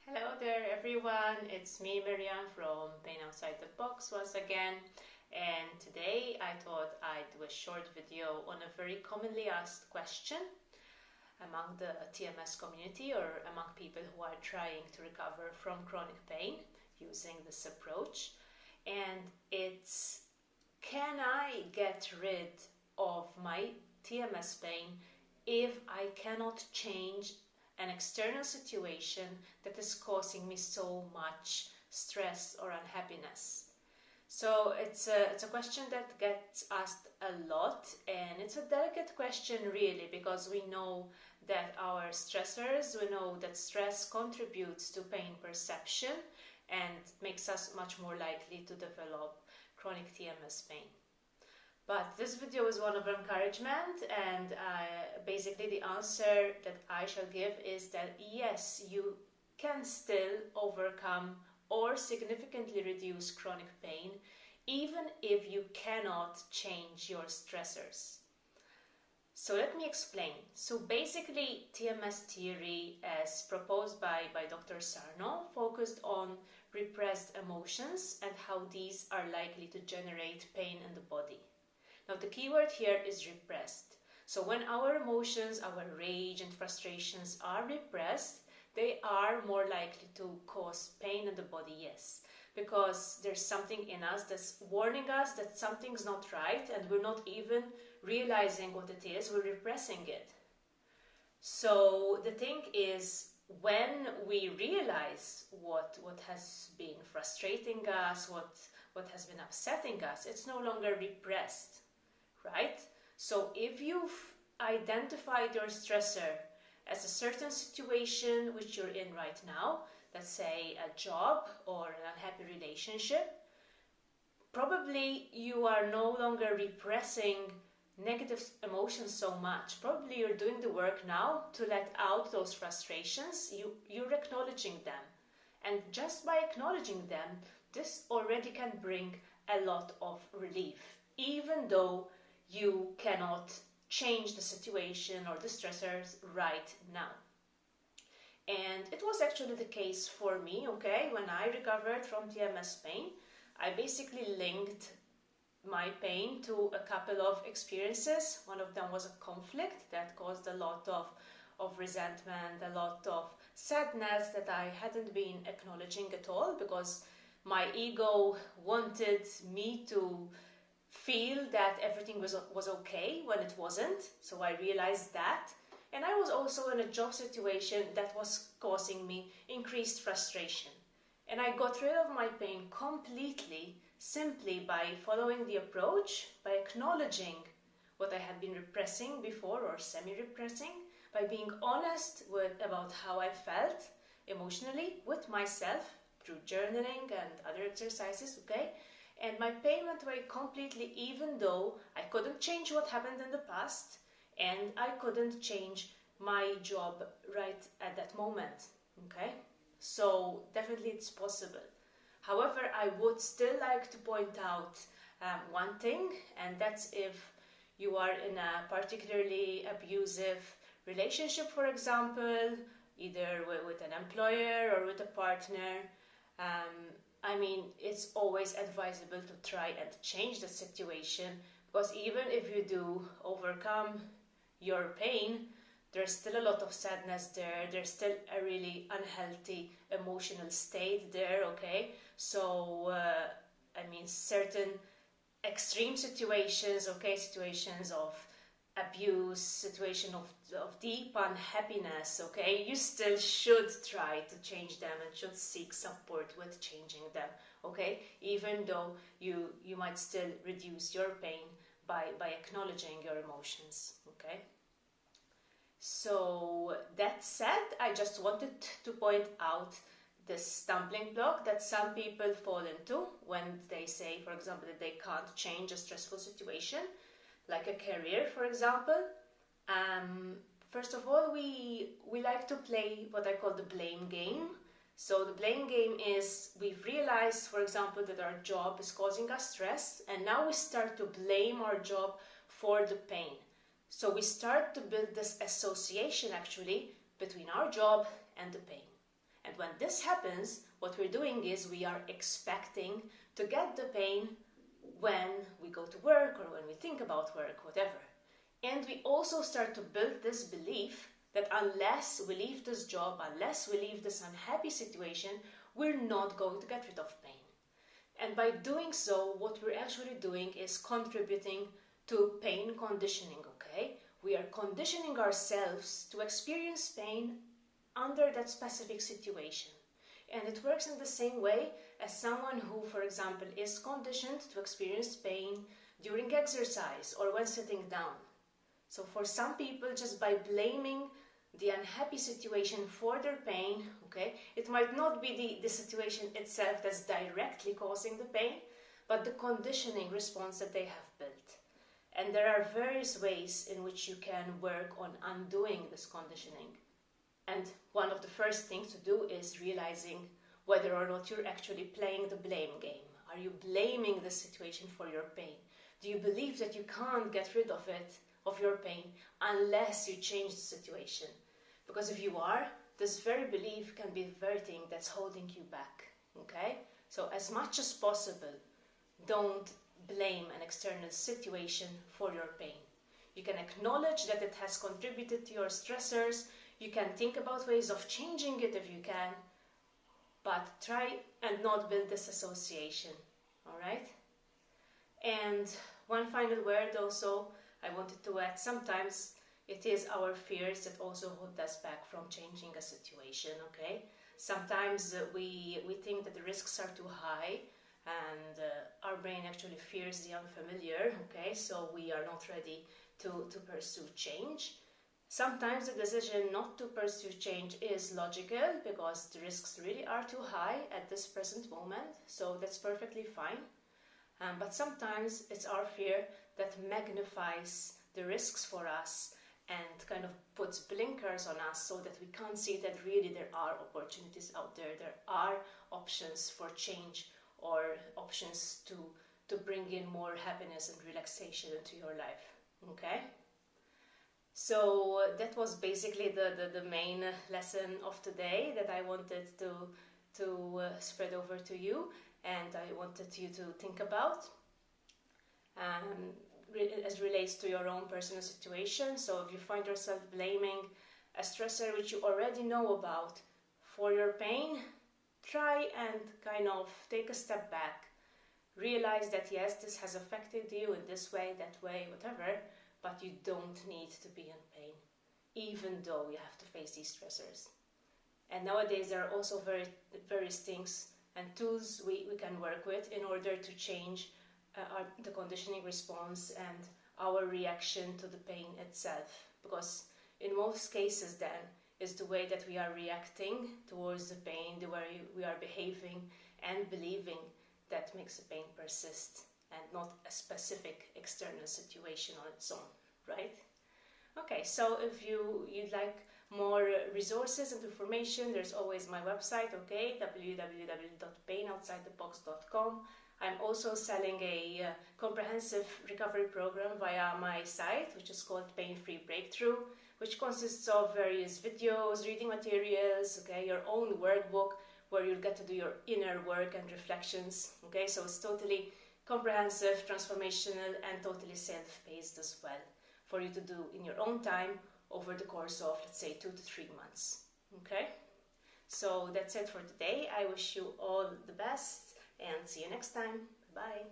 Hello there everyone, it's me Miriam from Pain Outside the Box once again, and today I thought I'd do a short video on a very commonly asked question among the TMS community or among people who are trying to recover from chronic pain using this approach, and it's: can I get rid of my TMS pain if I cannot change an external situation that is causing me so much stress or unhappiness? So it's a question that gets asked a lot, and it's a delicate question really, because we know that our stressors, we know that stress contributes to pain perception and makes us much more likely to develop chronic TMS pain. But this video is one of encouragement, and basically the answer that I shall give is that yes, you can still overcome or significantly reduce chronic pain even if you cannot change your stressors. So let me explain. So basically, TMS theory, as proposed by Dr. Sarno, focused on repressed emotions and how these are likely to generate pain in the body. Now, the key word here is repressed. So when our emotions, our rage and frustrations are repressed, they are more likely to cause pain in the body, yes. Because there's something in us that's warning us that something's not right, and we're not even realizing what it is, we're repressing it. So the thing is, when we realize what has been frustrating us, what has been upsetting us, it's no longer repressed. Right? So if you've identified your stressor as a certain situation which you're in right now, let's say a job or an unhappy relationship, probably you are no longer repressing negative emotions so much. Probably you're doing the work now to let out those frustrations. You're acknowledging them. And just by acknowledging them, this already can bring a lot of relief, even though you cannot change the situation or the stressors right now. And it was actually the case for me, okay? When I recovered from TMS pain, I basically linked my pain to a couple of experiences. One of them was a conflict that caused a lot of resentment, a lot of sadness that I hadn't been acknowledging at all, because my ego wanted me to feel that everything was okay when it wasn't. So I realized that. And I was also in a job situation that was causing me increased frustration. And I got rid of my pain completely simply by following the approach, by acknowledging what I had been repressing before or semi-repressing, by being honest about how I felt emotionally with myself through journaling and other exercises, okay? And my pain went away completely, even though I couldn't change what happened in the past and I couldn't change my job right at that moment, okay? So definitely it's possible. However, I would still like to point out one thing, and that's if you are in a particularly abusive relationship, for example, either with an employer or with a partner. I mean, it's always advisable to try and change the situation, because even if you do overcome your pain, there's still a lot of sadness there, there's still a really unhealthy emotional state there, okay? So, I mean, certain extreme situations, okay, situations of abuse, situation of deep unhappiness, okay, you still should try to change them and should seek support with changing them, okay, even though you might still reduce your pain by acknowledging your emotions, okay. So that said, I just wanted to point out this stumbling block that some people fall into when they say, for example, that they can't change a stressful situation, like a career, for example. First of all, we like to play what I call the blame game. So the blame game is, we've realized, for example, that our job is causing us stress, and now we start to blame our job for the pain. So we start to build this association actually between our job and the pain. And when this happens, what we're doing is we are expecting to get the pain when we go to work or when we think about work, whatever. And we also start to build this belief that unless we leave this job, unless we leave this unhappy situation, we're not going to get rid of pain. And by doing so, what we're actually doing is contributing to pain conditioning, okay? We are conditioning ourselves to experience pain under that specific situation. And it works in the same way as someone who, for example, is conditioned to experience pain during exercise or when sitting down. So for some people, just by blaming the unhappy situation for their pain, okay, it might not be the situation itself that's directly causing the pain, but the conditioning response that they have built. And there are various ways in which you can work on undoing this conditioning. And one of the first things to do is realizing whether or not you're actually playing the blame game. Are you blaming the situation for your pain? Do you believe that you can't get rid of it, of your pain, unless you change the situation? Because if you are, this very belief can be the very thing that's holding you back, okay? So as much as possible, don't blame an external situation for your pain. You can acknowledge that it has contributed to your stressors. You can think about ways of changing it if you can, but try and not build this association, all right? And one final word also I wanted to add, sometimes it is our fears that also hold us back from changing a situation, okay? Sometimes we think that the risks are too high and our brain actually fears the unfamiliar, okay? So we are not ready to pursue change. Sometimes the decision not to pursue change is logical because the risks really are too high at this present moment, so that's perfectly fine. But sometimes it's our fear that magnifies the risks for us and kind of puts blinkers on us so that we can't see that really there are opportunities out there. There are options for change or options to bring in more happiness and relaxation into your life, okay? So that was basically the main lesson of today that I wanted to spread over to you and I wanted you to think about as relates to your own personal situation. So if you find yourself blaming a stressor which you already know about for your pain, try and kind of take a step back. Realize that yes, this has affected you in this way, that way, whatever, but you don't need to be in pain, even though you have to face these stressors. And nowadays there are also various things and tools we can work with in order to change the conditioning response and our reaction to the pain itself. Because in most cases then, is the way that we are reacting towards the pain, the way we are behaving and believing that makes the pain persist, and not a specific external situation on its own, right? Okay, so if you'd like more resources and information, there's always my website, okay, www.painoutsidethebox.com. I'm also selling a comprehensive recovery program via my site, which is called Pain-Free Breakthrough, which consists of various videos, reading materials, okay, your own workbook, where you'll get to do your inner work and reflections, okay? So it's totally comprehensive, transformational, and totally self-paced as well, for you to do in your own time over the course of, let's say, 2 to 3 months, okay? So that's it for today. I wish you all the best, and see you next time. Bye.